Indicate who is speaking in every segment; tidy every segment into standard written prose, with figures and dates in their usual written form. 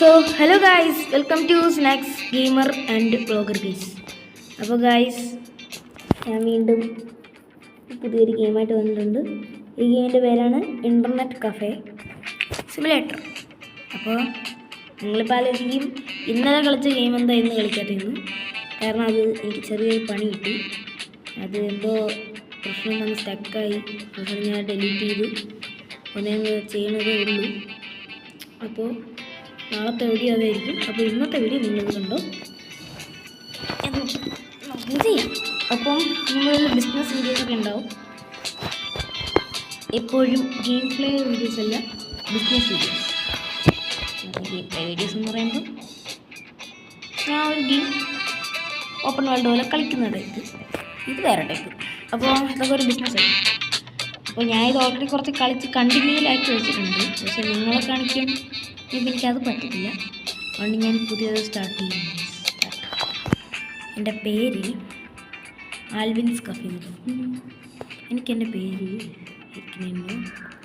Speaker 1: So hello guys, welcome to snacks gamer and blogger guys. അപ്പോൾ guys, ഞാൻ വീണ്ടും പുതിയൊരു ഗെയിമായിട്ട് വന്നിട്ടുണ്ട്. ഈ ഗെയിമിൻ്റെ പേരാണ് ഇൻ്റർനെറ്റ് കഫേ സിമുലേറ്റർ. അപ്പോൾ നിങ്ങളിപ്പോൾ ആലോചിക്കും ഇന്നലെ കളിച്ച ഗെയിം എന്താ ഇന്ന് കളിക്കാത്തതെന്ന്. കാരണം അത് എനിക്ക് ചെറിയൊരു പണി കിട്ടി. അത് എന്തോ പ്രശ്നം വന്ന് സ്റ്റക്കായി. അപ്പോൾ ഞാൻ ഡിലീറ്റ് ചെയ്തു. ഒന്നേ ചെയ്യണതേ ഉള്ളൂ. അപ്പോൾ നാളത്തെ വീഡിയോ അതായിരിക്കും. അപ്പോൾ ഇന്നത്തെ വീഡിയോ നിങ്ങൾ കണ്ടോ ചെയ്യാം. അപ്പം നിങ്ങളിൽ ബിസിനസ് വീഡിയോസൊക്കെ ഉണ്ടാവും. എപ്പോഴും ഗെയിം പ്ലേ വീഡിയോസ് അല്ല, business videos. Game play videos എന്ന് പറയുമ്പോൾ ഞാൻ ഒരു ഗെയിം ഓപ്പൺ വേൾഡ് പോലെ കളിക്കുന്ന ടൈപ്പ്, ഇത് വേറെ ടൈപ്പ്. അപ്പോൾ ഇതൊക്കെ ഒരു ബിസിനസ് ആയി. അപ്പോൾ ഞാൻ ഇത് ഓൾറെഡി കുറച്ച് കളിച്ച് കണ്ടിന്യൂലാക്കി വെച്ചിട്ടുണ്ട്. പക്ഷേ നിങ്ങളെ കാണിക്കാൻ എനിക്കത് പറ്റില്ല. അതുകൊണ്ട് ഞാൻ പുതിയത് സ്റ്റാർട്ട് ചെയ്യുന്നു. എൻ്റെ പേര് ആൽവിൻസ് കഫേ. എനിക്കെൻ്റെ പേര്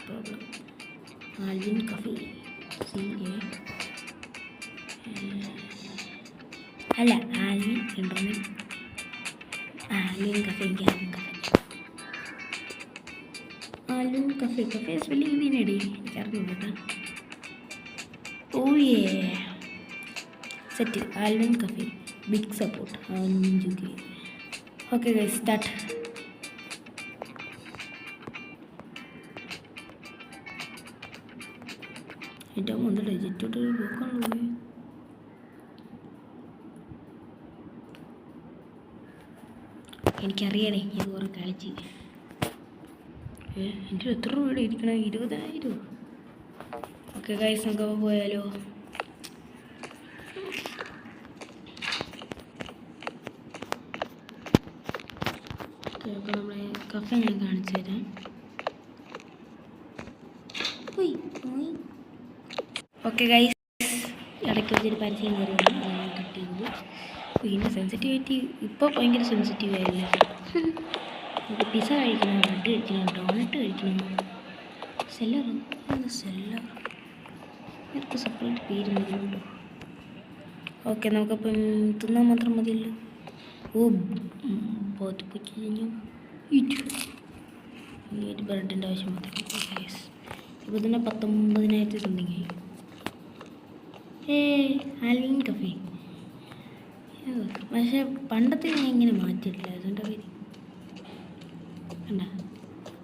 Speaker 1: പ്രോബ്ലം ആൽവിൻ കഫേ അല്ല Alvin internet Alvin cafe. Alvin cafe cafe spelling ഇതിനടി എനിക്കറിഞ്ഞു കേട്ടോ. Set Alvin cafe big support. Okay guys, start. ഏറ്റവും മുതലേ ജെറ്റോട്ട് നോക്കാനുള്ളത് എനിക്കറിയാണേ. ഇത് കുറേ കളിച്ച് എൻ്റെ എത്ര രൂപയുടെ ഇരിക്കണം? 20,000. ഓക്കെ ഗൈസ്, നമുക്ക് പോയാലോ? അപ്പോൾ നമ്മളെ കഫേ ഞാൻ കാണിച്ചു തരാം. ഓക്കെ ഗൈസ്, ഇടയ്ക്ക് വെച്ചൊരു പരസ്യം കയറിയാണ് ഞാൻ കട്ട് ചെയ്തത്. പിന്നെ സെൻസിറ്റിവിറ്റി ഇപ്പോൾ ഭയങ്കര സെൻസിറ്റീവ് ആയില്ല. നമുക്ക് പിസ്സ കഴിക്കണം, ബ്രെഡ് കഴിക്കണം, ഡോണറ്റ് കഴിക്കണം. സെല്ലർ നേരത്തെ സെപ്പറേറ്റ് പേര് മതിയുണ്ടോ? ഓക്കെ, നമുക്കപ്പം തിന്നാൻ മാത്രം മതിയല്ലോ. പോത്തിപ്പൊക്കി കഴിഞ്ഞു ഈ ഒരു ബ്രെഡിൻ്റെ ആവശ്യം മതി. ഇപ്പോൾ തന്നെ 19,000 സംതിങ് ആയി. Alvin cafe. പക്ഷേ പണ്ടത്തെ ഞാൻ ഇങ്ങനെ മാറ്റിയിട്ടില്ല. അതുകൊണ്ട് കാര്യം കണ്ട,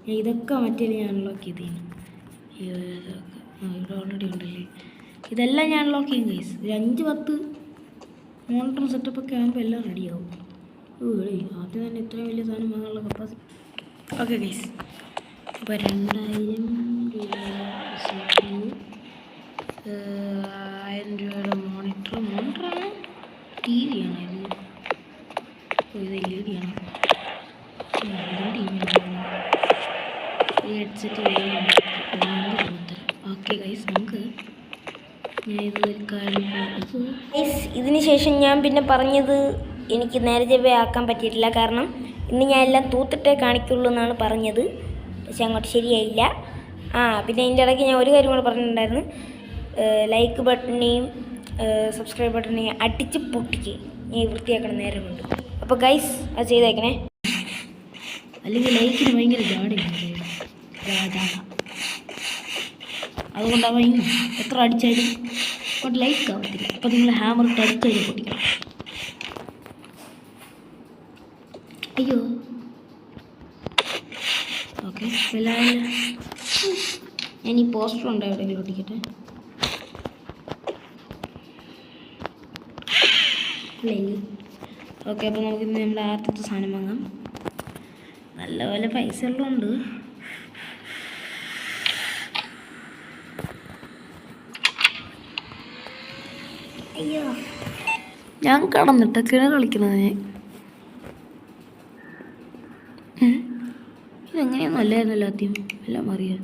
Speaker 1: ഞാൻ ഇതൊക്കെ മാറ്റിയത് ഞാൻ അൺലോക്ക് ചെയ്തേന്. ഇവിടെ ഓൾറെഡി ഉണ്ടല്ലേ. ഇതെല്ലാം ഞാൻ അൺലോക്ക് ചെയ്യും ഗൈസ്. ഒരു 5-10 മോണിറ്റർ സെറ്റപ്പൊക്കെ ആകുമ്പോൾ എല്ലാം റെഡിയാവും. ആദ്യം തന്നെ ഇത്രയും വലിയ സാധനം വാങ്ങാനുള്ള കപ്പാസിറ്റി. ഓക്കെ ഗൈസ്, അപ്പോൾ 2,000 രൂപ, 1,000 രൂപയുടെ മോണിറ്ററാണ്. ടി വിയാണ് ഇത്. ഇത് LED ആണ്. ഈ ഹെഡ്സെറ്റ് ഓക്കെ ഗൈസ്, നമുക്ക് ഇതിന് ശേഷം ഞാൻ പിന്നെ പറഞ്ഞത് എനിക്ക് നേരെ ആക്കാൻ പറ്റിയിട്ടില്ല. കാരണം ഇന്ന് ഞാൻ എല്ലാം തൂത്തിട്ടേ കാണിക്കുള്ളൂ എന്നാണ് പറഞ്ഞത്. പക്ഷെ അങ്ങോട്ട് ശരിയായില്ല. പിന്നെ അതിൻ്റെ ഇടയ്ക്ക് ഞാൻ ഒരു കാര്യം കൂടെ പറഞ്ഞിട്ടുണ്ടായിരുന്നു. ലൈക്ക് ബട്ടനെയും സബ്സ്ക്രൈബ് ബട്ടനെയും അടിച്ച് പൊട്ടിക്ക് ഞാൻ വൃത്തിയാക്കണം നേരം കൊണ്ട്. അപ്പോൾ ഗൈസ്, അത് ചെയ്തേക്കണേ. അല്ലെങ്കിൽ ലൈക്കിന് ഭയങ്കര ജാടയാണ്. അതുകൊണ്ടാണ് എത്ര അടിച്ചാലും അങ്ങോട്ട് ലൈക്ക് ആവത്തില്ല. അപ്പോൾ നിങ്ങൾ ഹാമർ ഇട്ട് അടിച്ചാലും പൊട്ടിക്കണം. അയ്യോ, ഓക്കെ. ഞാൻ ഈ പോസ്റ്റർ ഉണ്ടോ എവിടെയെങ്കിലും ഒട്ടിക്കട്ടെ. ഓക്കെ, അപ്പോൾ നമുക്കിന്ന് നമ്മുടെ ആദ്യത്തെ സാധനം വാങ്ങാം. നല്ലപോലെ പൈസ ഉള്ളതുകൊണ്ട് അയ്യോ, ഞാൻ കടന്നിട്ടൊക്കെയാണ് കളിക്കുന്നത്. ഇതെങ്ങനെയൊന്നും അല്ലായിരുന്നല്ലോ ആദ്യം, എല്ലാം അറിയാം.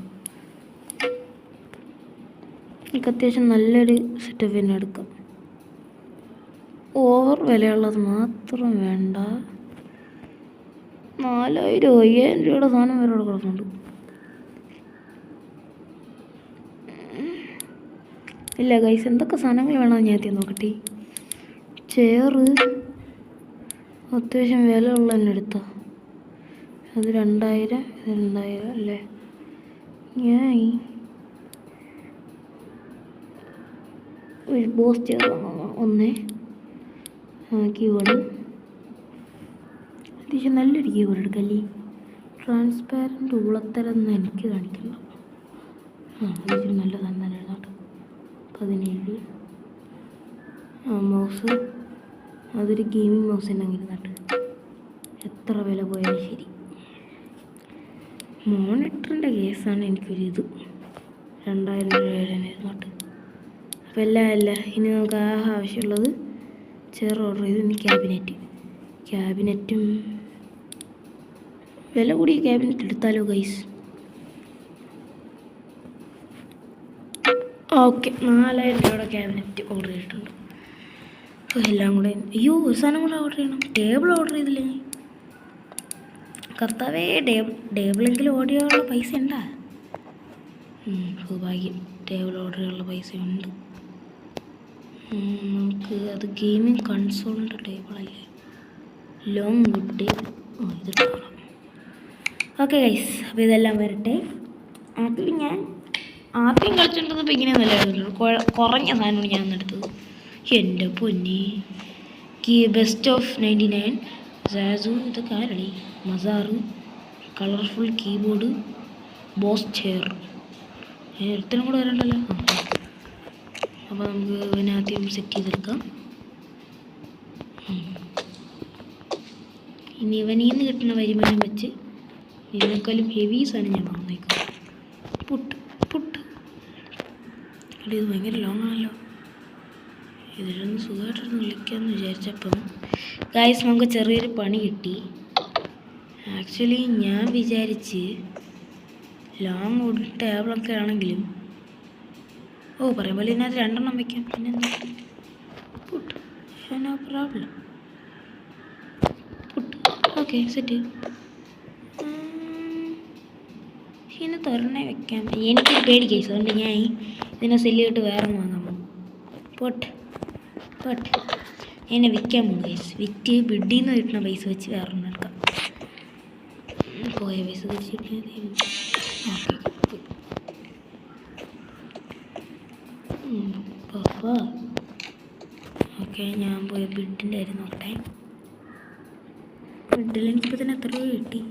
Speaker 1: എനിക്ക് അത്യാവശ്യം നല്ലൊരു സെറ്റപ്പ് തന്നെ എടുക്കാം. ഓവർ വിലയുള്ളത് മാത്രം വേണ്ട. 4,000 5,000 രൂപയുടെ സാധനം വരെ ഇവിടെ കിടക്കുന്നുണ്ട്. ഇല്ല ഗൈസ്, എന്തൊക്കെ സാധനങ്ങൾ വേണമെന്ന് ഞാൻ എത്തി നോക്കട്ടെ. ചെയറ് അത്യാവശ്യം വില ഉള്ള തന്നെ എടുത്തോ. അത് 2000, 2000 അല്ലേ. ഞാൻ ഒരു ബോസ് ചെയർ ഒന്ന് കീബോർഡ്, അത്യാവശ്യം നല്ലൊരു കീബോർഡ് എടുക്കല്ലേ. ട്രാൻസ്പാരൻറ്റ് ഉളത്തരൊന്നും എനിക്ക് കാണിക്കില്ല. അത്യാവശ്യം നല്ല തന്നെ എഴുതാട്ടോ. 17. മൗസ് അതൊരു ഗെയിമിംഗ് മൗസ് തന്നെ ഇരുന്നിട്ട് എത്ര വില പോയാലും ശരി. മോണിറ്ററിൻ്റെ കേസാണ് എനിക്കൊരിത് 2000 രൂപ ഇരുന്നിട്ട്. അപ്പോൾ അല്ല ഇനി നമുക്ക് ആവശ്യമുള്ളത് ചെയർ ഓർഡർ ചെയ്തു. ഇനി ക്യാബിനറ്റും വില കൂടിയ ക്യാബിനറ്റ് എടുത്താലോ ഗൈസ്. ഓക്കെ, 4000 രൂപയുടെ ക്യാബിനറ്റ് ഓർഡർ ചെയ്തിട്ടുണ്ട്. എല്ലാം കൂടെ അയ്യോ ഒരു സാധനം കൂടെ ഓർഡർ ചെയ്യണം. ടേബിൾ ഓർഡർ ചെയ്തില്ലേ കർത്താവേ. ടേബിളെങ്കിലും ഓർഡർ ചെയ്യാനുള്ള പൈസ ഉണ്ടാ? ഭാഗ്യം, ടേബിൾ ഓർഡർ ചെയ്യാനുള്ള പൈസ ഉണ്ട്. നമുക്ക് അത് ഗെയിമിംഗ് കൺസോളിൻ്റെ ടേബിളല്ലേ, ലോങ് വുഡ് ടേബിൾ. ഇത് ഓക്കെ ഗൈസ്, അപ്പോൾ ഇതെല്ലാം വരട്ടെ. ആദ്യം കളിച്ചിട്ടുണ്ടപ്പോൾ ഇങ്ങനെയൊന്നുമല്ലായിരുന്നു, കുറഞ്ഞ സാധനമാണ് ഞാൻ എടുത്തത്. എൻ്റെ പൊന്നി, ബെസ്റ്റ് ഓഫ് 99, സാസു, ഇതൊക്കെ ആരടി, മസാറ്, കളർഫുൾ കീബോർഡ്, ബോസ് ചെയർ. ഒരുത്തനും കൂടെ വരണ്ടല്ലോ. അപ്പോൾ നമുക്ക് ഇതിനാദ്യം സെറ്റ് ചെയ്തെടുക്കാം. ഇനി ഇവനിൽ നിന്ന് കിട്ടുന്ന വരുമാനം വെച്ച് ഇതിനേക്കാളും ഹെവി സാധനം ഞാൻ വാങ്ങിയേക്കാം. പുട്ട് അല്ല, ഇത് ഭയങ്കര ലോങ് ആണല്ലോ. ഇതിലൊന്ന് സുഖമായിട്ടൊന്ന് വിളിക്കാമെന്ന് വിചാരിച്ചപ്പം ഗൈസ് നമുക്ക് ചെറിയൊരു പണി കിട്ടി. ആക്ച്വലി ഞാൻ വിചാരിച്ച് ലോങ് വുഡ് ടേബിളൊക്കെ ആണെങ്കിലും പറയാൻ പോലെ ഇതിനകത്ത് 2 എണ്ണം വയ്ക്കാം. പിന്നെ put, no problem. Put okay set. ഇതിനെ തുറന്നേ വെക്കാം. എനിക്കൊരു പേടി കേസ്, അതുകൊണ്ട് ഞാൻ ഇതിനെ സെല്ല് ചെയ്തിട്ട് വേറെ വാങ്ങാൻ പോകും. പൊട്ട് എന്നെ വിൽക്കാൻ പോകും കേസ്. വിറ്റ് ബിഡിൽ നിന്ന് കിട്ടുന്ന പൈസ വെച്ച് വേറെ ഒന്നും എടുക്കാം. പോയ പൈസ തിരിച്ചിട്ട് ഓക്കെ, ഞാൻ പോയ ബിഡിൻ്റെ കാര്യം നോക്കട്ടെ. ബിഡിൽ എനിക്കിപ്പോൾ തന്നെ എത്ര രൂപ കിട്ടി?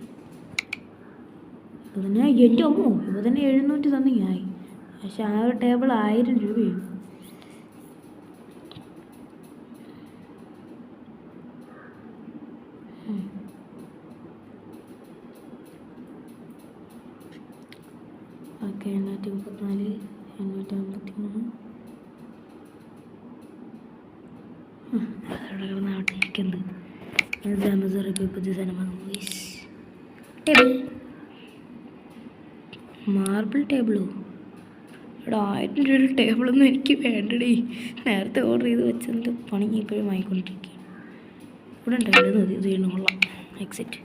Speaker 1: ഇപ്പോൾ തന്നെ എൻ്റെ അമ്മോ, ഇപ്പോൾ തന്നെ 700 സംതിങ് ആയി. പക്ഷെ ആ ഒരു ടേബിൾ 1000 രൂപയാണ്. ഓക്കെ, 834, 853. അതവിടെ കിടന്ന് അവിടെ ഇരിക്കുന്നത്. ആമസോണൊക്കെ പുതിയ സാധനം വാങ്ങും. ടേബിൾ, മാർബിൾ ടേബിളോ? ഇവിടെ 1000 രൂപയുടെ ടേബിളൊന്നും എനിക്ക് വേണ്ടടേ. നേരത്തെ ഓർഡർ ചെയ്ത് വെച്ചതിൻ്റെ പണി ഇപ്പോഴും വാങ്ങിക്കൊണ്ടിരിക്കുക. ഇവിടെ ഉണ്ടായിരുന്നു ഇത് ചെയ്യണം. കൊള്ളാം. എക്സിറ്റ്.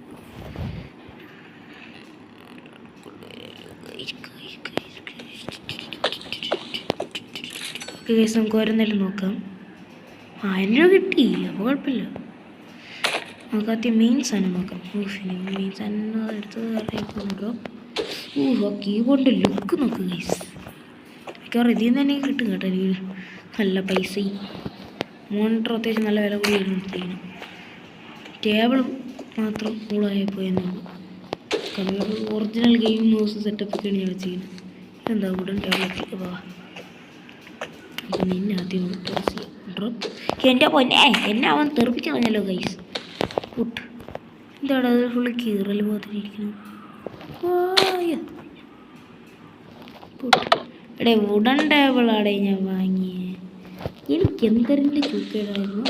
Speaker 1: ഓക്കെ ഗൈസ്, നമുക്ക് ഓരോന്നായിട്ട് നോക്കാം. 1000 രൂപ കിട്ടി, അപ്പോൾ കുഴപ്പമില്ല. നമുക്ക് ആദ്യം മെയിൻ സാധനം നോക്കാം. മെയിൻ സാധനം എടുത്തത് നോക്കാം. ആ കീബോർഡിൻ്റെ ലുക്ക് നോക്കുക ഗൈസ്. മിക്കവാറും ഇതിൽ നിന്ന് തന്നെ കിട്ടും കേട്ടോ എനിക്ക് നല്ല പൈസയും. മോണിറ്റർ അത്യാവശ്യം നല്ല വില കൂടി എടുത്തിരിക്കണം. ടേബിൾ മാത്രം കൂളായി പോയെന്നുള്ളൂ. കമ്പ്യൂട്ടർ ഒറിജിനൽ ഗെയിം മൗസ് സെറ്റപ്പൊക്കെയാണ് ഞാൻ വെച്ചിരിക്കുന്നത്. ഇതെന്താ വുഡൻ ടേബിളൊക്കെ പോവാ. അപ്പം നിന്നെ ആദ്യം ഡ്രോപ്പ്. എൻ്റെ പൊന്നെ, എന്നെ അവൻ തെറിപ്പിച്ച് കളഞ്ഞല്ലോ ഗൈസ്. പുട്ട് എന്താണ് അത് ഫുള്ള് കീറൽ പോത്തിരിക്കുന്നു. പുട്ട് എടേ വുഡൻ ടേബിളാടേ ഞാൻ വാങ്ങിയേ. എനിക്ക് എന്തരൻ്റെ ചൂക്കേടായിരുന്നു.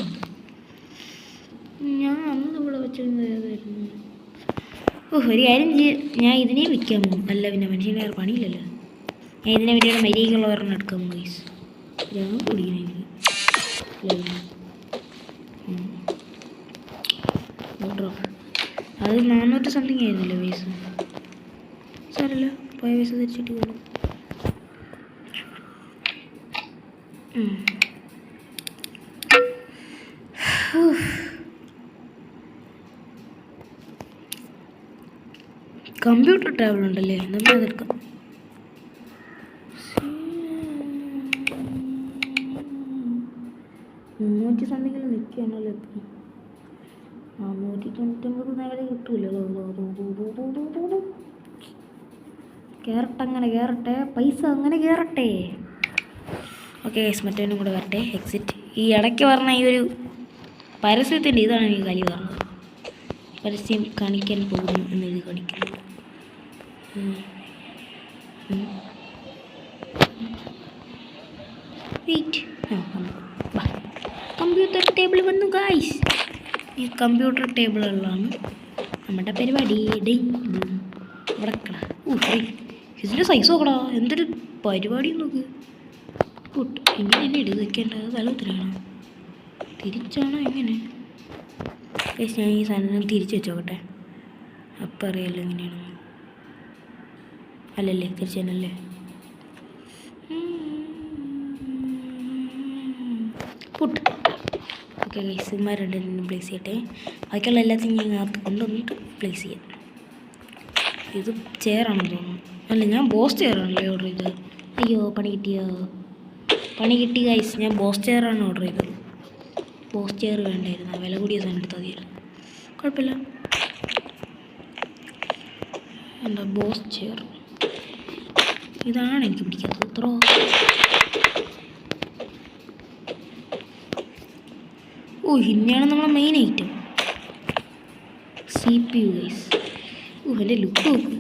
Speaker 1: ഞാൻ അന്ന് ഇവിടെ വെച്ചിരുന്നത് ഏതായിരുന്നു? ഒരു കാര്യം ഞാൻ ഇതിനെ വിൽക്കാൻ പോകും. അല്ല പിന്നെ മനുഷ്യൻ്റെ വേറെ പണിയില്ലല്ലോ. ഞാൻ ഇതിനെ വേണ്ടിയാണ് മര്യാദയ്ക്കുള്ള ഒരെണ്ണം എടുക്കാൻ പോകും ഗൈസ്. ഞാൻ കുടിക്കണം എനിക്ക്. അത് 400 സംതിങ് ആയിരുന്നല്ലോ പൈസ. സാരല്ല, പോയ പൈസ തിരിച്ചിട്ട് പോകും. കമ്പ്യൂട്ടർ ടേബിൾ ഉണ്ടല്ലേ, നമ്മൾ അതെടുക്കാം. 300 സംതിങ്ങിൽ നിൽക്കുകയാണല്ലോ. എപ്പം 499 നേരെ കിട്ടൂല്ലോ. കയറട്ടെ, അങ്ങനെ കയറട്ടെ, പൈസ അങ്ങനെ കയറട്ടെ. ഓക്കെ ഗൈസ്, മറ്റവനും കൂടെ വരട്ടെ. എക്സിറ്റ്. ഈ ഇടയ്ക്ക് പറഞ്ഞ ഈ ഒരു പരസ്യത്തിൻ്റെ ഇതാണ് എനിക്ക് കലി പറഞ്ഞത്. പരസ്യം കാണിക്കാൻ പോകുന്നു എന്നെഴുതി കാണിക്കുന്നു. വെയിറ്റ്. കമ്പ്യൂട്ടർ ടേബിൾ വന്നു ഗൈസ്. ഈ കമ്പ്യൂട്ടർ ടേബിളുകളാണ് നമ്മുടെ പരിപാടി. ഇവിടെ ഇതിൻ്റെ സൈസ് നോക്കടാ, എന്തൊരു പരിപാടി നോക്ക്. കൂട്ട് ഇങ്ങനെ ഇട് വെക്കേണ്ടത് തലത്തിലാണ്. തിരിച്ചാണോ എങ്ങനെ? ഞാൻ ഈ സാധനം തിരിച്ച് വെച്ചോക്കട്ടെ, അപ്പം അറിയാമല്ലോ എങ്ങനെയാണെന്ന്. അല്ലല്ലേ, തിരിച്ചു തന്നെയല്ലേ. പുട്ട്. ഓക്കെ ഗൈസ്, ഇമാർ രണ്ടും പ്ലേസ് ചെയ്യട്ടെ. ബാക്കിയുള്ള എല്ലാത്തിനും ഞാൻ അകത്ത് കൊണ്ടുവന്നിട്ട് പ്ലേസ് ചെയ്യാം. ഇത് ചെയറാണെന്ന് തോന്നുന്നു. അല്ല, ഞാൻ ബോസ് ചെയറാണല്ലേ ഓർഡർ ചെയ്തത്. അയ്യോ, പണി കിട്ടി ഗൈസ്. ഞാൻ ബോസ് ചെയറാണ് ഓർഡർ ചെയ്തത്. ബോസ് ചെയർ വേണ്ടായിരുന്നു, വില കൂടിയ സാധനം എടുത്താൽ മതിയല്ലോ. കുഴപ്പമില്ല. എന്താ ബോസ് ചെയർ, ഇതാണ് എനിക്ക് പിടിക്കാത്തത്. ഇത്രോ ഇന്നെയാണ് നമ്മളെ മെയിൻ ഐറ്റം. CPU guys. എൻ്റെ ലുക്ക് നോക്ക്.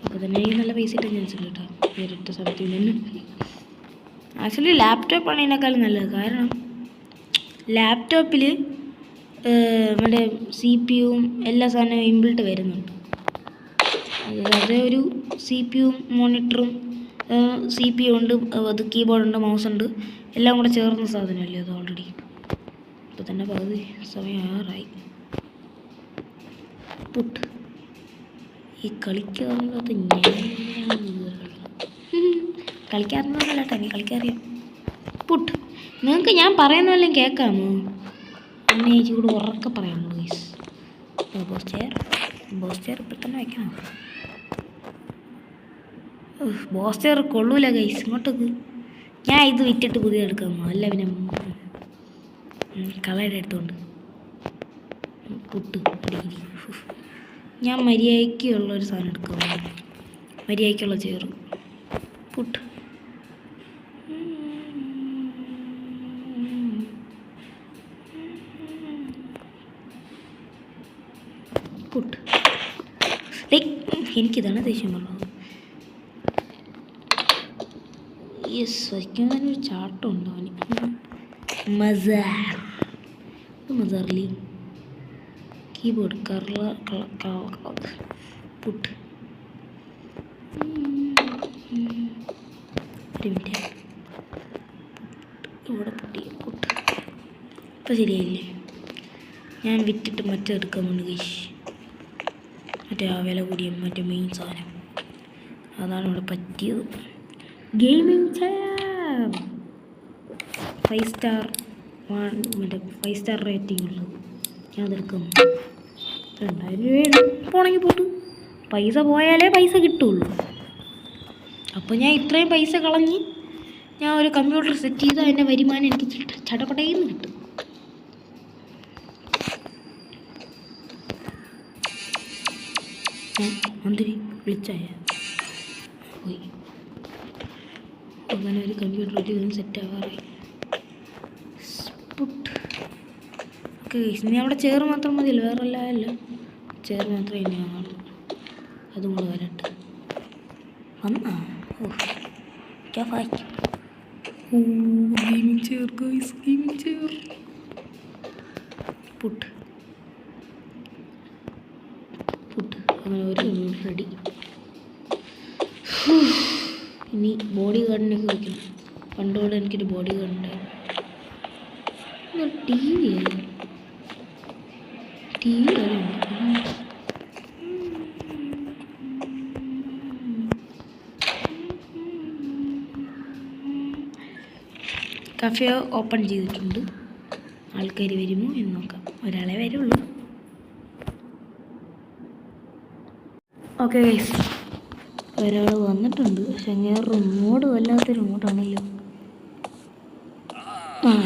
Speaker 1: അപ്പോൾ തന്നെ നല്ല പൈസ ഇട്ടാൻ ചാൻസ് ഉണ്ട് കേട്ടോ. വേറിട്ട സമയത്തിൽ തന്നെ ആക്ച്വലി ലാപ്ടോപ്പാണ് ഇതിനേക്കാളും നല്ലത്. കാരണം ലാപ്ടോപ്പിൽ നമ്മുടെ CPU-യും എല്ലാ സാധനവും ഇൻബിൽട്ട് വരുന്നുണ്ട്. അതായത് ഒരു CPU-യും മോണിറ്ററും CPU ഉണ്ട്, അത് കീബോർഡുണ്ട്, മൗസ് ഉണ്ട്, എല്ലാം കൂടെ ചേർന്ന സാധനമല്ലേ അത് ഓൾറെഡി. ഇപ്പോൾ തന്നെ പകുതി സമയം ആറായി. പുട്ട്. ഈ കളിക്കാറുള്ളത് കളിക്കാറുള്ളതല്ല കേട്ടോ, നീ കളിക്കാറിയാം. പുട്ട്. നിങ്ങൾക്ക് ഞാൻ പറയുന്നതെല്ലാം കേൾക്കാമോ? അന്ന് ചേച്ചി കൂടെ ഉറക്കെ പറയാമോ ഗൈസ്? ബോസ് ചെയർ ഇപ്പം തന്നെ വയ്ക്കണം. ബോസ് ചെയർ കൊള്ളൂല ഗൈസ്. ഇങ്ങോട്ടേക്ക് ഞാൻ ഇത് വിറ്റിട്ട് പുതിയ എടുക്കാമോ? അല്ല പിന്നെ കളയുടെ എടുത്തോണ്ട് പുട്ട് അടിക്കിരി. ഞാൻ മര്യാദയ്ക്കുള്ളൊരു സാധനം എടുക്കാമോ? മര്യാദയ്ക്കുള്ള ചെയർ. പുട്ട്. പുട്ട്. എനിക്കിതാണ് ദേഷ്യം പറഞ്ഞത്. യെസ്, വയ്ക്കുന്നതിനൊരു ചാട്ടം ഉണ്ടോ അവന്? മസാറിലി കീബോർഡ് പുട്ട്. ഒരു മിനിറ്റ്, ഇവിടെ പുട്ടി. പുട്ട്. ഇപ്പം ശരിയായില്ലേ? ഞാൻ വിറ്റിട്ട് മറ്റേ എടുക്കാൻ വേണ്ടി കഴിച്ച്. മറ്റേ ആ വില കൂടിയ മറ്റേ മെയിൻ സാധനം അതാണ് ഇവിടെ പറ്റിയത്. ഗെയിമിംഗ് ചെയർ 5 സ്റ്റാർ, മറ്റേ 5 സ്റ്റാർ റേറ്റിംഗ് ഉള്ളത്. ഞാൻ അതെടുക്കാം. 2000 രൂപയാണ്. പോണെങ്കിൽ പോട്ട്. പൈസ പോയാലേ പൈസ കിട്ടുള്ളൂ. അപ്പോൾ ഞാൻ ഇത്രയും പൈസ കളഞ്ഞ് ഞാൻ ഒരു കമ്പ്യൂട്ടർ സെറ്റ് ചെയ്ത് അതിൻ്റെ വരുമാനം എനിക്ക് ചടപടയെന്ന് കിട്ടും. മന്ത്രി വിളിച്ചായ പോയി. അങ്ങനെ ഒരു കമ്പ്യൂട്ടർ ഒരു സെറ്റ് ആവാറായി. പുട്ട്. ഓക്കെ, ഇനി അവിടെ ചെയർ മാത്രം മതിയല്ലോ, വേറെ അല്ല. ചെയർ മാത്രമേ ഇനി ആവുള്ളൂ. അതും കൂടെ വരട്ടെ. വന്നാ gaming chair guys, gaming chair. Put. അങ്ങനെ ഒരു റെഡി. ഇനി ബോഡി ഗാർഡിനൊക്കെ വയ്ക്കണം. പണ്ടോടെ എനിക്കൊരു ബോഡി ഗാർഡ് ഉണ്ടായിരുന്നു. TV കഫേ ഓപ്പൺ ചെയ്തിട്ടുണ്ട്. ആൾക്കാർ വരുമോ എന്ന് നോക്കാം. ഒരാളെ വരുള്ളൂ. ഓക്കെ ഗൈസ്, ഒരാൾ വന്നിട്ടുണ്ട്. പക്ഷെ ഞാൻ റിമോട്ട് വല്ലാത്തൊരു റിമോട്ടാണല്ലോ.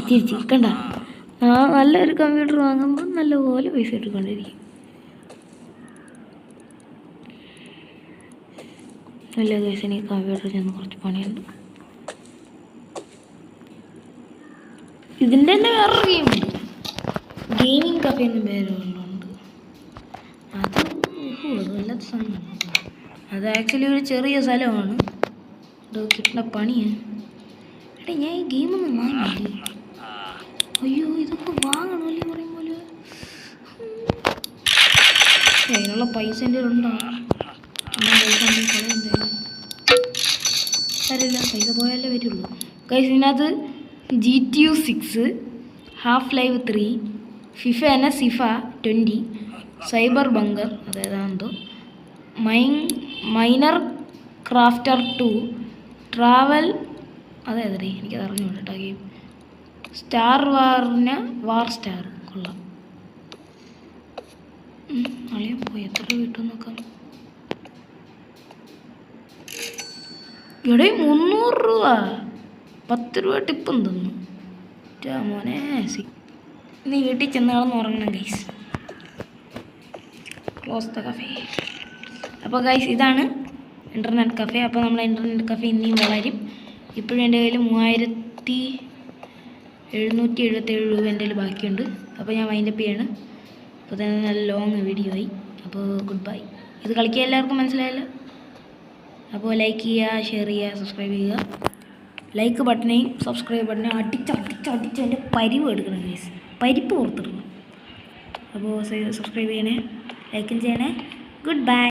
Speaker 1: തിരിച്ച് കണ്ട, നല്ലൊരു കമ്പ്യൂട്ടർ വാങ്ങുമ്പോൾ നല്ലപോലെ പൈസ ഇട്ടുകൊണ്ടിരിക്കും. നല്ല കേസ് എനിക്ക് കമ്പ്യൂട്ടർ ചെന്ന് കുറച്ച് പണിയുണ്ട്. ഇതിൻ്റെ തന്നെ വേറൊരു ഗെയിമുണ്ട്, ഗെയിമിംഗ് കഫേ എന്ന പേരുകളുണ്ട്. അത് വല്ലാത്ത സാധനമാണ്. അത് ആക്ച്വലി ഒരു ചെറിയ സ്ഥലമാണ്. ഇത് കിട്ടുന്ന പണിയാണ്. എടാ ഞാൻ ഈ ഗെയിമൊന്നും വാങ്ങില്ലേ. അയ്യോ ഇതൊക്കെ വാങ്ങണമല്ലേ പറയും പോലെ. അതിനുള്ള പൈസ എൻ്റെ ഉണ്ടോ? അറിയില്ല, പൈസ പോയാലേ വരുള്ളൂ. ഗൈസ്, ഇതിനകത്ത് GTA 6, half life 3, FIFA 20, cyber bunker അതേതാണെന്തോ, മൈനർ ക്രാഫ്റ്റർ 2, ട്രാവൽ അതേതേ എനിക്കത് അറിഞ്ഞുകൊണ്ട് കേട്ടോ ഗെയിം, സ്റ്റാർ വാർ സ്റ്റാർ. കൊള്ളാം. അളിയും പോയി, എത്ര കിട്ടും നോക്കാം. ഇവിടെ 300 രൂപ, 10 രൂപ ടിപ്പും തന്നു. മോനെ നീ വീട്ടിൽ ചെന്നാണെന്ന് ഉറങ്ങണം ഗൈസ്. Close the cafe. അപ്പോൾ ഗൈസ്, ഇതാണ് ഇൻ്റർനെറ്റ് കഫേ. അപ്പോൾ നമ്മളെ ഇൻ്റർനെറ്റ് കഫേ ഇനിയും വളരും. ഇപ്പോഴും എൻ്റെ കയ്യിൽ 3777 രൂപ എൻ്റെ കയ്യിൽ ബാക്കിയുണ്ട്. അപ്പോൾ ഞാൻ വൈൻഡപ്പ് ചെയ്യാണ്. അപ്പോൾ തന്നെ നല്ല ലോങ് വീഡിയോ ആയി. അപ്പോൾ ഗുഡ് ബൈ. ഇത് കളിക്കാൻ എല്ലാവർക്കും മനസ്സിലായല്ലോ. അപ്പോൾ ലൈക്ക് ചെയ്യുക, ഷെയർ ചെയ്യുക, സബ്സ്ക്രൈബ് ചെയ്യുക. ലൈക്ക് ബട്ടനെയും സബ്സ്ക്രൈബ് ബട്ടനെയും അടിച്ച് എൻ്റെ പരിവ് എടുക്കണം ഗൈസ്, പരിപ്പ് പുറത്തിടണം. അപ്പോൾ സബ്സ്ക്രൈബ് ചെയ്യണേ, ലൈക്കും ചെയ്യണേ. Good bye.